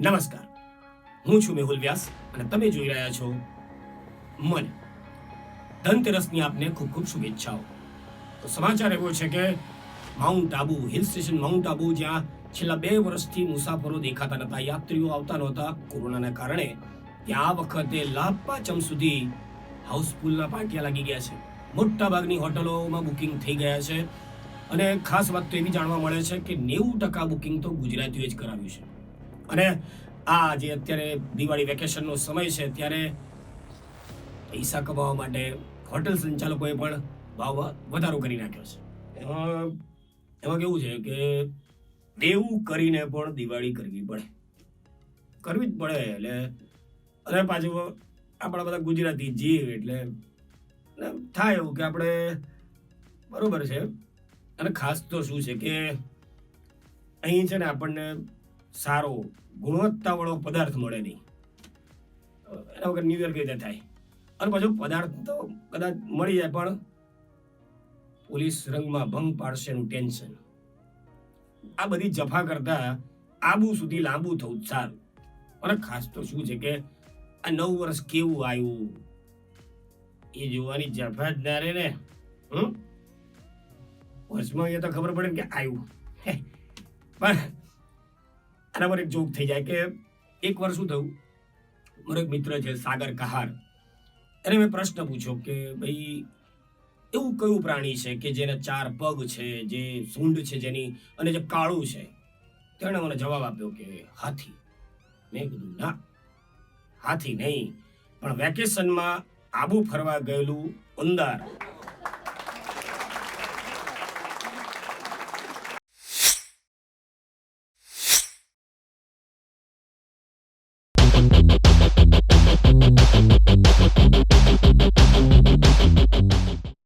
નમસ્કાર, હું છું મેહુલ વ્યાસ અને તમે જોઈ રહ્યા છો મને. ધનતેરસની આપને ખૂબ ખૂબ શુભેચ્છાઓ. તો સમાચાર એવો છે કે mount Abu hill station mount Abu, જ્યાં છેલ્લા 2 વર્ષથી મુસાફરો દેખાતા નહોતા, યાત્રીઓ આવતા નહોતા કોરોનાના કારણે, ત્યાં આ વખતે લાભ પાંચમ સુધી હાઉસફુલના પાટિયા લાગી ગયા છે. મોટા ભાગની હોટલોમાં બુકિંગ થઈ ગયા છે અને ખાસ વાત તો એવી જાણવા મળે છે કે 90% બુકિંગ તો ગુજરાતીઓએ જ કરાવ્યું છે. અને આ જે અત્યારે દિવાળી વેકેશનનો સમય છે, ત્યારે પૈસા કમાવા માટે હોટલ સંચાલકોએ પણ ભાવમાં વધારો કરી નાખ્યો છે. એમાં કેવું છે કે દેવું કરીને પણ દિવાળી કરવી જ પડે એટલે. અને પાછું આપણા બધા ગુજરાતી જીવ એટલે થાય એવું કે આપણે બરોબર છે. અને ખાસ તો શું છે કે અહીં છે ને આપણને સારો ગુણવત્તાવાળો પદાર્થ મળે નહીં. એના વગર ન્યૂ યર કઈ રીતે થાય? અને પાછું પદાર્થ તો કદાચ મળી જાય પણ પોલીસ રંગમાં ભંગ પાડશેનું ટેન્શન. આ બધી જફા કરતા આબુ સુધી લાંબુ થવું જ સારું. અને ખાસ તો શું છે કે આ 9 વર્ષ કેવું આવ્યું એ જોવાની જફા જ ના રહે ને. વર્ષમાં એ તો ખબર પડે કે આવ્યું. પણ આના પર એક જોક થઈ જાય કે એક વાર શું થયું, મારો એક મિત્ર છે સાગર કહાર, એને મેં પ્રશ્ન પૂછ્યો કે ભાઈ એવું કયું પ્રાણી છે કે જેને 4 પગ છે, જે સૂંઢ છે જેની, અને જે કાળું છે? તેણે મને જવાબ આપ્યો કે હાથી. મેં કીધું ના, હાથી નહીં, પણ વેકેશનમાં આબુ ફરવા ગયેલું ઉંદર.